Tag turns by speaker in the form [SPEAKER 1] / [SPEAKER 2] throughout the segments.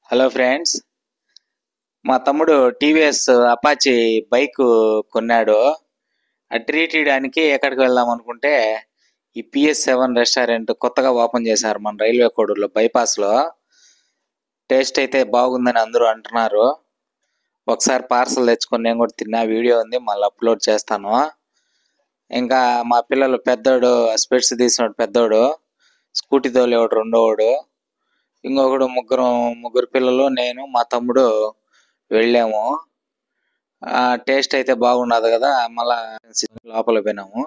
[SPEAKER 1] Hello friends, మా తమ్ముడు TVS Apache bike కొన్నాడు. అది ట్రీట్ ఇవ్వడానికి ఎక్కడికి వెళ్దాం అనుకుంటే ఈ PS7 రెస్టారెంట్ కొత్తగా ఓపెన్ చేశారు మన రైల్వే కోడూరులో బైపాస్లో. టేస్ట్ అయితే బాగుందని అందరూ అంటున్నారు. ఒకసారి పార్సల్ తెచ్చుకొని నేను కూడా తిన్నా, వీడియో ఉంది, మళ్ళీ అప్లోడ్ చేస్తాను. ఇంకా మా పిల్లలు, పెద్దోడు స్పెట్స్ తీసినాడు, పెద్దోడు స్కూటీ తోలేవాడు, రెండోవాడు, ఇంకొకడు, ముగ్గురు పిల్లలు, నేను, మా తమ్ముడు వెళ్ళాము. టేస్ట్ అయితే బాగున్నది కదా, మళ్ళా లోపల పోయినాము.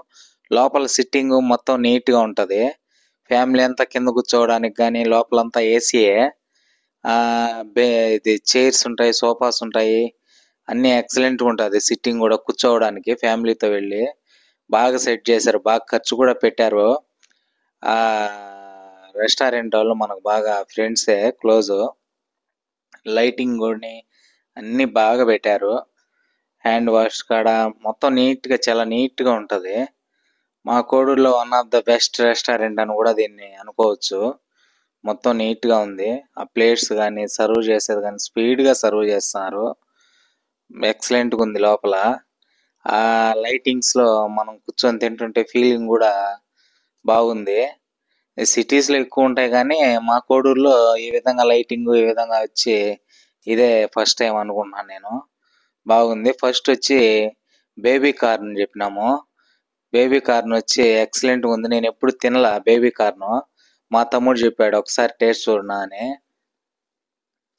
[SPEAKER 1] లోపల సిట్టింగ్ మొత్తం నీట్గా ఉంటుంది. ఫ్యామిలీ అంతా కింద కూర్చోవడానికి కానీ, లోపలంతా ఏసీయే. ఇది చైర్స్ ఉంటాయి, సోఫాస్ ఉంటాయి, అన్నీ ఎక్సలెంట్గా ఉంటుంది. సిట్టింగ్ కూడా కూర్చోవడానికి ఫ్యామిలీతో వెళ్ళి బాగా సెట్ చేశారు, బాగా ఖర్చు కూడా పెట్టారు. రెస్టారెంట్ వాళ్ళు మనకు బాగా ఫ్రెండ్సే, క్లోజు. లైటింగ్ కూడా అన్నీ బాగా పెట్టారు. హ్యాండ్ వాష్ కాడ మొత్తం నీట్గా, చాలా నీట్గా ఉంటుంది. మా కోడూరులో one of the best restaurant అని కూడా దీన్ని అనుకోవచ్చు. మొత్తం నీట్గా ఉంది. ఆ ప్లేట్స్ కానీ, సర్వ్ చేసేది కానీ స్పీడ్గా సర్వ్ చేస్తున్నారు. ఎక్సలెంట్గా ఉంది లోపల. ఆ లైటింగ్స్లో మనం కూర్చొని తింటుంటే ఫీలింగ్ కూడా బాగుంది. సిటీస్లో ఎక్కువ ఉంటాయి కానీ మా కోడూరులో ఈ విధంగా లైటింగ్ ఈ విధంగా వచ్చి ఇదే ఫస్ట్ టైం అనుకుంటున్నాను నేను. బాగుంది. ఫస్ట్ వచ్చి బేబీ కార్న్ చెప్పినాము. బేబీ కార్న్ వచ్చి ఎక్సలెంట్గా ఉంది. నేను ఎప్పుడు తినలా బేబీ కార్న్. మా తమ్ముడు చెప్పాడు ఒకసారి టేస్ట్ చూడనా అని.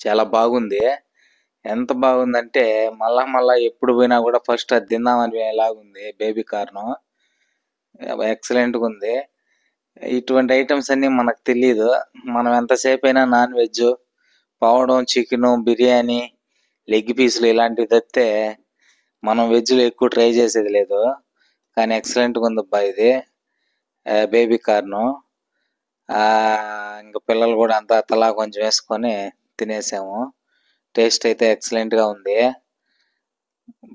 [SPEAKER 1] చాలా బాగుంది. ఎంత బాగుందంటే మళ్ళా ఎప్పుడు పోయినా కూడా ఫస్ట్ అది తిందామని ఎలాగుంది బేబీ కార్న్. ఎక్సలెంట్గా ఉంది. ఇటువంటి ఐటమ్స్ అన్నీ మనకు తెలియదు. మనం ఎంతసేపు అయినా నాన్ వెజ్, పావడం, చికెను, బిర్యానీ, లెగ్ పీసులు ఇలాంటివి తప్పితే మనం వెజ్లో ఎక్కువ ట్రై చేసేది లేదు. కానీ ఎక్సలెంట్గా ఉంది అబ్బా ఇది బేబీ కార్ను. ఇంకా పిల్లలు కూడా అంతా తలా కొంచెం వేసుకొని తినేసాము. టేస్ట్ అయితే ఎక్సలెంట్గా ఉంది,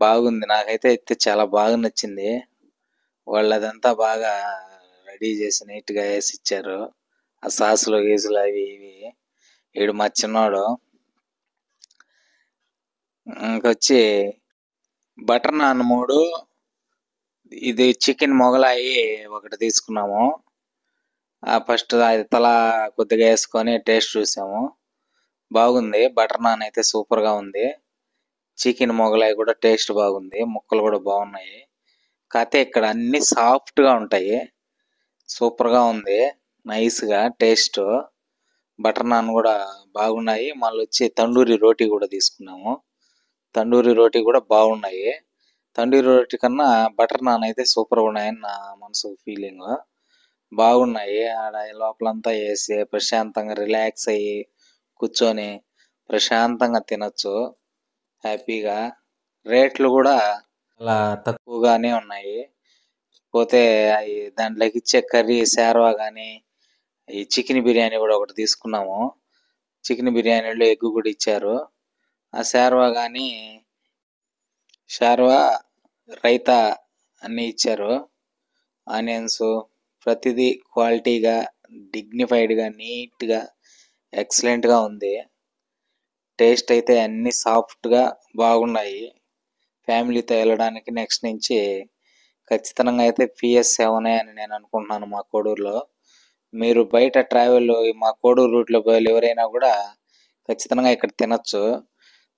[SPEAKER 1] బాగుంది. నాకైతే చాలా బాగా నచ్చింది. వాళ్ళు అదంతా బాగా రెడీ చేసి నీట్గా వేసి ఇచ్చారు. ఆ సాసులు గీసులు అవి ఇవి. వీడు మా చిన్నోడు. ఇంకొచ్చి బటర్ నాన్ 3, ఇది చికెన్ మొగలాయి ఒకటి తీసుకున్నాము. ఫస్ట్ అది తలా కొద్దిగా వేసుకొని టేస్ట్ చూసాము. బాగుంది. బటర్ నాన్ అయితే సూపర్గా ఉంది. చికెన్ మొగలాయి కూడా టేస్ట్ బాగుంది, ముక్కలు కూడా బాగున్నాయి. కాకపోతే ఇక్కడ అన్ని సాఫ్ట్గా ఉంటాయి. సూపర్గా ఉంది, నైస్గా టేస్ట్. బటర్ నాన్ కూడా బాగున్నాయి. మళ్ళీ వచ్చి తండూరి రోటీ కూడా తీసుకున్నాము. తండూరి రోటీ కూడా బాగున్నాయి. తండూరి రోటీ కన్నా బటర్ నాన్ అయితే సూపర్గా ఉన్నాయని నా మనసు ఫీలింగ్. బాగున్నాయి. ఆడ లోపలంతా వేసి ప్రశాంతంగా రిలాక్స్ అయ్యి కూర్చొని ప్రశాంతంగా తినొచ్చు హ్యాపీగా. రేట్లు కూడా చాలా తక్కువగానే ఉన్నాయి. పోతే అవి దాంట్లోకి ఇచ్చే కర్రీ శార్వా కానీ, ఈ చికెన్ బిర్యానీ కూడా ఒకటి తీసుకున్నాము. చికెన్ బిర్యానీలో ఎగ్ కూడా ఇచ్చారు. ఆ శార్వా కానీ, శార్వా, రైతా అన్నీ ఇచ్చారు. ఆనియన్స్ ప్రతిదీ క్వాలిటీగా, డిగ్నిఫైడ్గా, నీట్గా, ఎక్సలెంట్గా ఉంది. టేస్ట్ అయితే అన్నీ సాఫ్ట్గా బాగున్నాయి. ఫ్యామిలీతో వెళ్ళడానికి నెక్స్ట్ నుంచి ఖచ్చితంగా అయితే PS7 అని నేను అనుకుంటున్నాను మా కోడూరులో. మీరు బయట ట్రావెల్ మా కోడూరు రూట్లో పోయి ఎవరైనా కూడా ఖచ్చితంగా ఇక్కడ తినొచ్చు.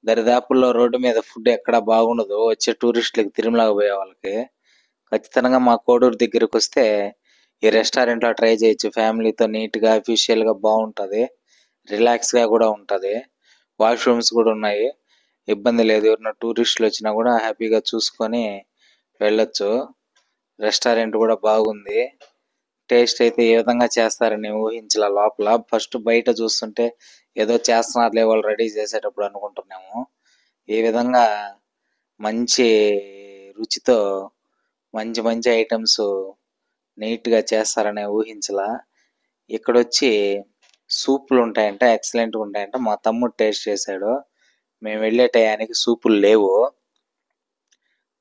[SPEAKER 1] దరిదాపుల్లో రోడ్డు మీద ఫుడ్ ఎక్కడ బాగుండదు. వచ్చే టూరిస్టులకి, తిరుమలకి పోయే వాళ్ళకి ఖచ్చితంగా మా కోడూరు దగ్గరికి వస్తే ఈ రెస్టారెంట్లో ట్రై చేయొచ్చు. ఫ్యామిలీతో నీట్గా, అఫీషియల్గా బాగుంటుంది. రిలాక్స్గా కూడా ఉంటుంది. వాష్రూమ్స్ కూడా ఉన్నాయి, ఇబ్బంది లేదు. ఎవరైనా టూరిస్టులు వచ్చినా కూడా హ్యాపీగా చూసుకొని వెళ్ళొచ్చు. రెస్టారెంట్ కూడా బాగుంది. టేస్ట్ అయితే ఏ విధంగా చేస్తారని ఊహించలా. లోపల ఫస్ట్ బయట చూస్తుంటే ఏదో చేస్తున్నారులే వాళ్ళు రెడీ చేసేటప్పుడు అనుకుంటున్నాము. ఈ విధంగా మంచి రుచితో మంచి మంచి ఐటమ్స్ నీట్గా చేస్తారని ఊహించలా. ఇక్కడ వచ్చి సూపులు ఉంటాయంట, ఎక్సలెంట్గా ఉంటాయంట. మా తమ్ముడు టేస్ట్ చేశాడు. మేము వెళ్ళే టయానికి సూపులు లేవు.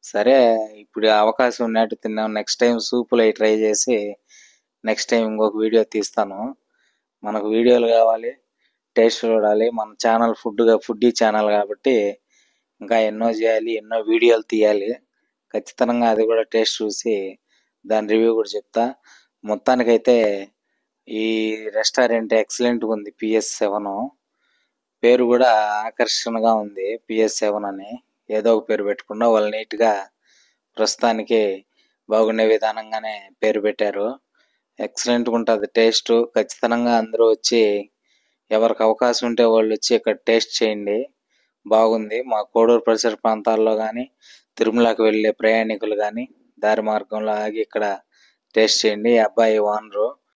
[SPEAKER 1] సరే, ఇప్పుడు అవకాశం ఉన్నట్టు తిన్నాం. నెక్స్ట్ టైం సూపులు అవి ట్రై చేసి నెక్స్ట్ టైం ఇంకొక వీడియో తీస్తాను. మనకు వీడియోలు కావాలి, టేస్ట్ చూడాలి. మన ఛానల్ ఫుడ్డీ ఛానల్ కాబట్టి ఇంకా ఎన్నో చేయాలి, ఎన్నో వీడియోలు తీయాలి. ఖచ్చితంగా అది కూడా టేస్ట్ చూసి దాని రివ్యూ కూడా చెప్తా. మొత్తానికైతే ఈ రెస్టారెంట్ ఎక్సలెంట్గా ఉంది. PS7 పేరు కూడా ఆకర్షణగా ఉంది. PS7 అని ఏదో ఒక పేరు పెట్టకుండా వాళ్ళు నీట్గా ప్రస్తుతానికి బాగుండే విధానంగానే పేరు పెట్టారు. ఎక్సలెంట్గా ఉంటుంది టేస్ట్. ఖచ్చితంగా అందరూ వచ్చి ఎవరికి అవకాశం ఉంటే వాళ్ళు వచ్చి ఇక్కడ టేస్ట్ చేయండి. బాగుంది. మా కోడూరు పరిసర ప్రాంతాల్లో కానీ, తిరుమలకి వెళ్ళే ప్రయాణికులు కానీ దారి మార్గంలో ఆగి ఇక్కడ టేస్ట్ చేయండి. ఈ అబ్బాయి ఓనరు